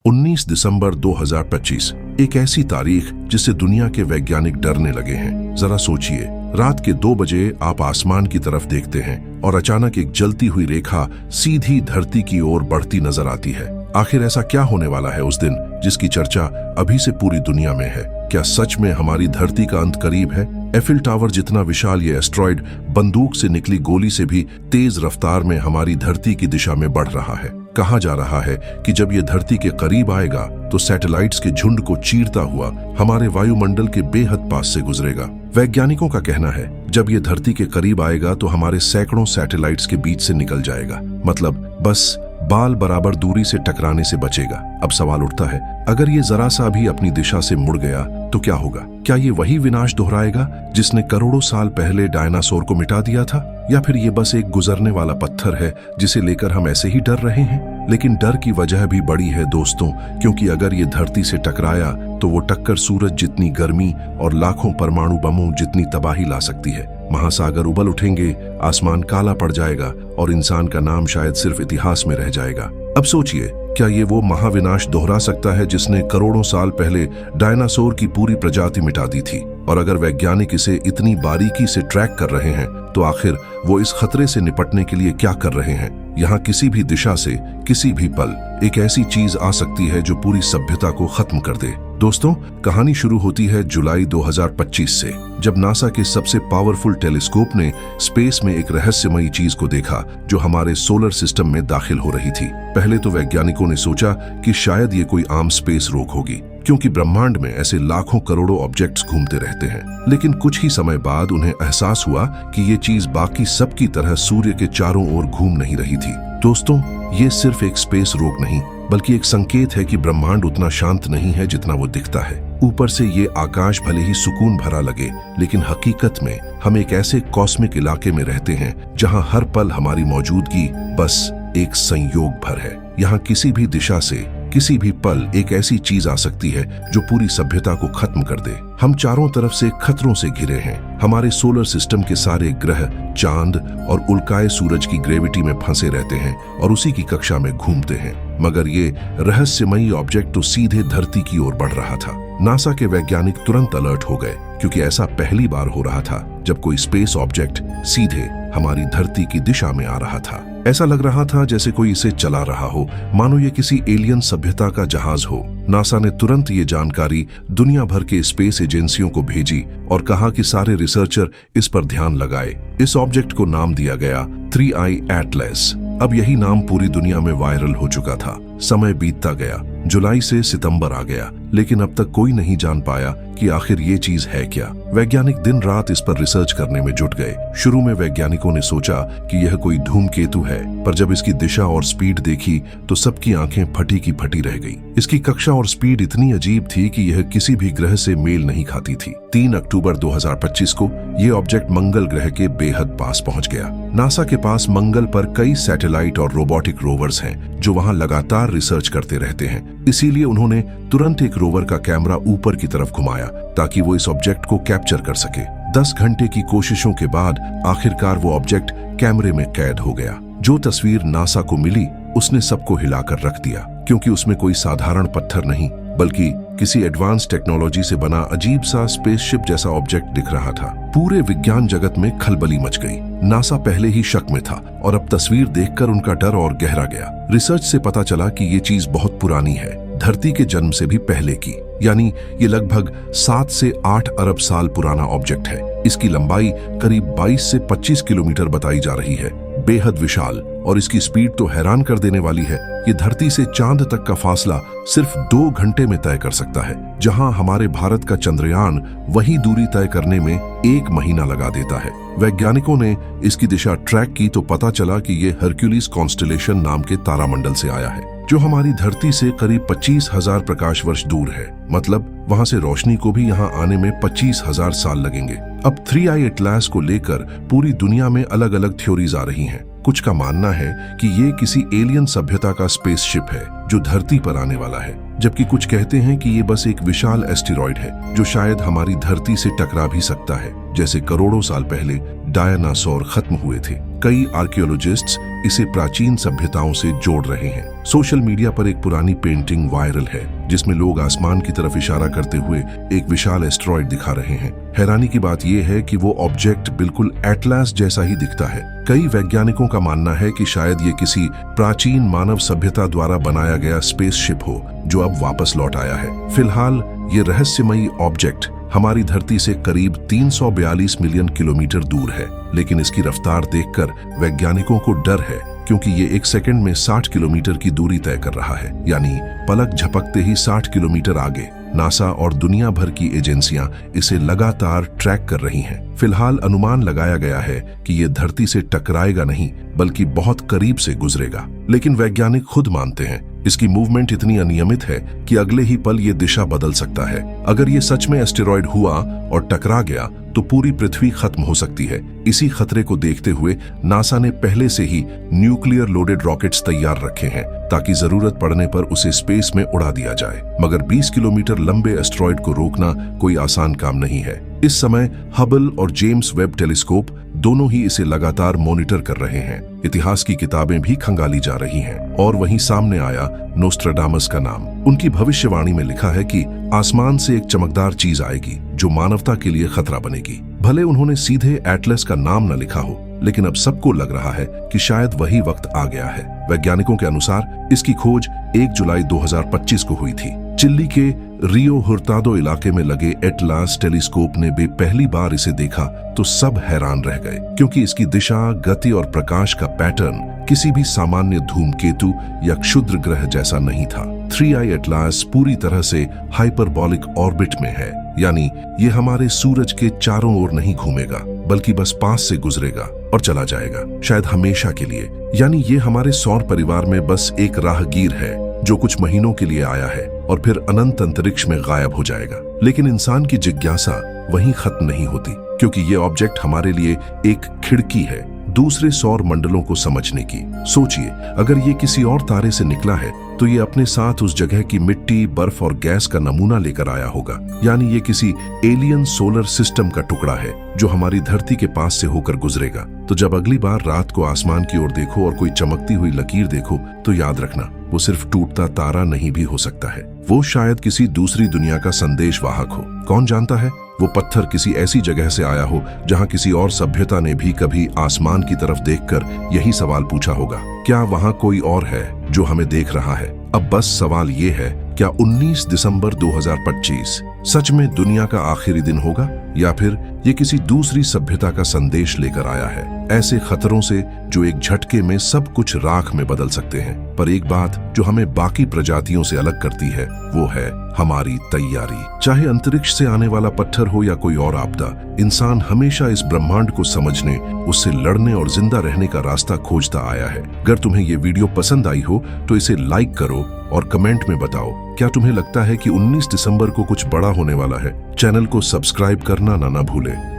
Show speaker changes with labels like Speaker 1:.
Speaker 1: 19 दिसंबर 2025 एक ऐसी तारीख जिससे दुनिया के वैज्ञानिक डरने लगे हैं। जरा सोचिए, रात के 2 बजे आप आसमान की तरफ देखते हैं और अचानक एक जलती हुई रेखा सीधी धरती की ओर बढ़ती नजर आती है। आखिर ऐसा क्या होने वाला है उस दिन जिसकी चर्चा अभी से पूरी दुनिया में है? क्या सच में हमारी धरती का अंत करीब है? एफिल टावर जितना विशाल ये एस्ट्रॉयड बंदूक से निकली गोली से भी तेज रफ्तार में हमारी धरती की दिशा में बढ़ रहा है। कहा जा रहा है कि जब ये धरती के करीब आएगा तो सैटेलाइट्स के झुंड को चीरता हुआ हमारे वायुमंडल के बेहद पास से गुजरेगा। वैज्ञानिकों का कहना है जब ये धरती के करीब आएगा तो हमारे सैकड़ों सैटेलाइट्स के बीच से निकल जाएगा, मतलब बस बाल बराबर दूरी से टकराने से बचेगा। अब सवाल उठता है, अगर ये जरा सा भी अपनी दिशा से मुड़ गया तो क्या होगा? क्या ये वही विनाश दोहराएगा जिसने करोड़ों साल पहले डायनासोर को मिटा दिया था, या फिर ये बस एक गुजरने वाला पत्थर है जिसे लेकर हम ऐसे ही डर रहे हैं? लेकिन डर की वजह भी बड़ी है दोस्तों, क्योंकि अगर ये धरती से टकराया तो वो टक्कर सूरज जितनी गर्मी और लाखों परमाणु बमों जितनी तबाही ला सकती है। महासागर उबल उठेंगे, आसमान काला पड़ जाएगा और इंसान का नाम शायद सिर्फ इतिहास में रह जाएगा। अब सोचिए, क्या ये वो महाविनाश दोहरा सकता है जिसने करोड़ों साल पहले डायनासोर की पूरी प्रजाति मिटा दी थी? और अगर वैज्ञानिक इसे इतनी बारीकी से ट्रैक कर रहे हैं तो आखिर वो इस खतरे से निपटने के लिए क्या कर रहे हैं? यहाँ किसी भी दिशा से किसी भी पल एक ऐसी चीज आ सकती है जो पूरी सभ्यता को खत्म कर दे। दोस्तों, कहानी शुरू होती है जुलाई 2025 से, जब नासा के सबसे पावरफुल टेलीस्कोप ने स्पेस में एक रहस्यमयी चीज को देखा जो हमारे सोलर सिस्टम में दाखिल हो रही थी। पहले तो वैज्ञानिकों ने सोचा कि शायद ये कोई आम स्पेस रोक होगी, क्योंकि ब्रह्मांड में ऐसे लाखों करोड़ों ऑब्जेक्ट्स घूमते रहते हैं। लेकिन कुछ ही समय बाद उन्हें एहसास हुआ कि ये चीज बाकी सब की तरह सूर्य के चारों ओर घूम नहीं रही थी। दोस्तों, ये सिर्फ एक स्पेस रोक नहीं, बल्कि एक संकेत है कि ब्रह्मांड उतना शांत नहीं है जितना वो दिखता है। ऊपर से ये आकाश भले ही सुकून भरा लगे, लेकिन हकीकत में हम एक ऐसे कॉस्मिक इलाके में रहते हैं जहां हर पल हमारी मौजूदगी बस एक संयोग भर है। यहाँ किसी भी दिशा से किसी भी पल एक ऐसी चीज आ सकती है जो पूरी सभ्यता को खत्म कर दे। हम चारों तरफ से खतरों से घिरे हैं। हमारे सोलर सिस्टम के सारे ग्रह चांद और उल्काए सूरज की ग्रेविटी में फंसे रहते हैं और उसी की कक्षा में घूमते हैं, मगर ये रहस्यमयी ऑब्जेक्ट तो सीधे धरती की ओर बढ़ रहा था। नासा के वैज्ञानिक तुरंत अलर्ट हो गए, क्योंकि ऐसा पहली बार हो रहा था जब कोई स्पेस ऑब्जेक्ट सीधे हमारी धरती की दिशा में आ रहा था। ऐसा लग रहा था जैसे कोई इसे चला रहा हो, मानो ये किसी एलियन सभ्यता का जहाज हो। नासा ने तुरंत ये जानकारी दुनिया भर के स्पेस एजेंसियों को भेजी और कहा कि सारे रिसर्चर इस पर ध्यान लगाए। इस ऑब्जेक्ट को नाम दिया गया 3I एटलस। अब यही नाम पूरी दुनिया में वायरल हो चुका था। समय बीतता गया, जुलाई से सितंबर आ गया, लेकिन अब तक कोई नहीं जान पाया कि आखिर ये चीज है क्या। वैज्ञानिक दिन रात इस पर रिसर्च करने में जुट गए। शुरू में वैज्ञानिकों ने सोचा कि यह कोई धूमकेतु है, पर जब इसकी दिशा और स्पीड देखी तो सबकी आंखें फटी की फटी रह गई। इसकी कक्षा और स्पीड इतनी अजीब थी कि यह किसी भी ग्रह से मेल नहीं खाती थी। 3 अक्टूबर 2025 को यह ऑब्जेक्ट मंगल ग्रह के बेहद पास पहुंच गया। नासा के पास मंगल पर कई सैटेलाइट और रोबोटिक रोवर्स हैं जो वहां लगातार रिसर्च करते रहते हैं। इसीलिए उन्होंने तुरंत एक रोवर का कैमरा ऊपर की तरफ घुमाया ताकि वो इस ऑब्जेक्ट को कैप्चर कर सके। 10 घंटे की कोशिशों के बाद आखिरकार वो ऑब्जेक्ट कैमरे में कैद हो गया। जो तस्वीर नासा को मिली उसने सबको हिलाकर रख दिया, क्योंकि उसमें कोई साधारण पत्थर नहीं बल्कि किसी एडवांस टेक्नोलॉजी से बना अजीब सा स्पेसशिप जैसा ऑब्जेक्ट दिख रहा था। पूरे विज्ञान जगत में खलबली मच गई। नासा पहले ही शक में था और अब तस्वीर देखकर उनका डर और गहरा गया। रिसर्च से पता चला कि ये चीज बहुत पुरानी है, धरती के जन्म से भी पहले की, यानी ये लगभग 7 से 8 अरब साल पुराना ऑब्जेक्ट है। इसकी लंबाई करीब 22 से 25 किलोमीटर बताई जा रही है। बेहद विशाल, और इसकी स्पीड तो हैरान कर देने वाली है। ये धरती से चांद तक का फासला सिर्फ 2 घंटे में तय कर सकता है, जहां हमारे भारत का चंद्रयान वही दूरी तय करने में 1 महीना लगा देता है। वैज्ञानिकों ने इसकी दिशा ट्रैक की तो पता चला कि ये हरक्यूलिस कॉन्स्टेलेशन नाम के तारामंडल से आया है, जो हमारी धरती से करीब 25,000 प्रकाश वर्ष दूर है। मतलब वहां से रोशनी को भी यहाँ आने में 25,000 साल लगेंगे। अब 3I एटलस को लेकर पूरी दुनिया में अलग अलग थ्योरीज आ रही हैं। कुछ का मानना है कि ये किसी एलियन सभ्यता का स्पेसशिप है जो धरती पर आने वाला है, जबकि कुछ कहते हैं कि ये बस एक विशाल एस्टेरॉयड है जो शायद हमारी धरती से टकरा भी सकता है, जैसे करोड़ों साल पहले डायनासोर खत्म हुए थे। कई आर्कियोलॉजिस्ट्स इसे प्राचीन सभ्यताओं से जोड़ रहे हैं। सोशल मीडिया पर एक पुरानी पेंटिंग वायरल है जिसमें लोग आसमान की तरफ इशारा करते हुए एक विशाल एस्टेरॉयड दिखा रहे हैं। हैरानी की बात यह है कि वो ऑब्जेक्ट बिल्कुल एटलास जैसा ही दिखता है। कई वैज्ञानिकों का मानना है कि शायद ये किसी प्राचीन मानव सभ्यता द्वारा बनाया गया स्पेसशिप हो जो अब वापस लौट आया है। फिलहाल ये रहस्यमयी ऑब्जेक्ट हमारी धरती से करीब 342 मिलियन किलोमीटर दूर है, लेकिन इसकी रफ्तार देखकर वैज्ञानिकों को डर है क्योंकि ये एक सेकंड में 60 किलोमीटर की दूरी तय कर रहा है, यानी पलक झपकते ही 60 किलोमीटर आगे। नासा और दुनिया भर की एजेंसियां इसे लगातार ट्रैक कर रही हैं। फिलहाल अनुमान लगाया गया है कि ये धरती से टकराएगा नहीं बल्कि बहुत करीब से गुजरेगा, लेकिन वैज्ञानिक खुद मानते हैं इसकी मूवमेंट इतनी अनियमित है कि अगले ही पल ये दिशा बदल सकता है। अगर ये सच में एस्टेरॉयड हुआ और टकरा गया तो पूरी पृथ्वी खत्म हो सकती है। इसी खतरे को देखते हुए नासा ने पहले से ही न्यूक्लियर लोडेड रॉकेट्स तैयार रखे हैं ताकि जरूरत पड़ने पर उसे स्पेस में उड़ा दिया जाए। मगर 20 किलोमीटर लंबे एस्टेरॉयड को रोकना कोई आसान काम नहीं है। इस समय हबल और जेम्स वेब टेलीस्कोप दोनों ही इसे लगातार मॉनिटर कर रहे हैं। इतिहास की किताबें भी खंगाली जा रही हैं और वहीं सामने आया नोस्ट्राडामस का नाम। उनकी भविष्यवाणी में लिखा है कि आसमान से एक चमकदार चीज आएगी जो मानवता के लिए खतरा बनेगी। भले उन्होंने सीधे एटलस का नाम न लिखा हो, लेकिन अब सबको लग रहा है कि शायद वही वक्त आ गया है। वैज्ञानिकों के अनुसार इसकी खोज 1 जुलाई 2025 को हुई थी। चिली के रियो हुर्तादो इलाके में लगे एटलास टेलीस्कोप ने भी पहली बार इसे देखा तो सब हैरान रह गए, क्योंकि इसकी दिशा, गति और प्रकाश का पैटर्न किसी भी सामान्य धूमकेतु या क्षुद्र ग्रह जैसा नहीं था। 3i एटलास पूरी तरह से हाइपरबॉलिक ऑर्बिट में है, यानी ये हमारे सूरज के चारों ओर नहीं घूमेगा बल्कि बस पास से गुजरेगा और चला जाएगा, शायद हमेशा के लिए। यानी ये हमारे सौर परिवार में बस एक राहगीर है जो कुछ महीनों के लिए आया है और फिर अनंत अंतरिक्ष में गायब हो जाएगा। लेकिन इंसान की जिज्ञासा वहीं खत्म नहीं होती, क्योंकि ये ऑब्जेक्ट हमारे लिए एक खिड़की है दूसरे सौर मंडलों को समझने की। सोचिए, अगर ये किसी और तारे से निकला है तो ये अपने साथ उस जगह की मिट्टी, बर्फ और गैस का नमूना लेकर आया होगा। यानी ये किसी एलियन सोलर सिस्टम का टुकड़ा है जो हमारी धरती के पास से होकर गुजरेगा। तो जब अगली बार रात को आसमान की ओर देखो और कोई चमकती हुई लकीर देखो तो याद रखना, वो सिर्फ टूटता तारा नहीं भी हो सकता है। वो शायद किसी दूसरी दुनिया का संदेश वाहक हो। कौन जानता है, वो पत्थर किसी ऐसी जगह से आया हो जहां किसी और सभ्यता ने भी कभी आसमान की तरफ देखकर यही सवाल पूछा होगा, क्या वहां कोई और है जो हमें देख रहा है? अब बस सवाल ये है, क्या 19 दिसंबर 2025 सच में दुनिया का आखिरी दिन होगा, या फिर ये किसी दूसरी सभ्यता का संदेश लेकर आया है? ऐसे खतरों से जो एक झटके में सब कुछ राख में बदल सकते हैं। पर एक बात जो हमें बाकी प्रजातियों से अलग करती है वो है हमारी तैयारी। चाहे अंतरिक्ष से आने वाला पत्थर हो या कोई और आपदा, इंसान हमेशा इस ब्रह्मांड को समझने, उससे लड़ने और जिंदा रहने का रास्ता खोजता आया है। अगर तुम्हें ये वीडियो पसंद आई हो तो इसे लाइक करो और कमेंट में बताओ, क्या तुम्हें लगता है कि 19 दिसंबर को कुछ बड़ा होने वाला है? चैनल को सब्सक्राइब करना ना भूलें।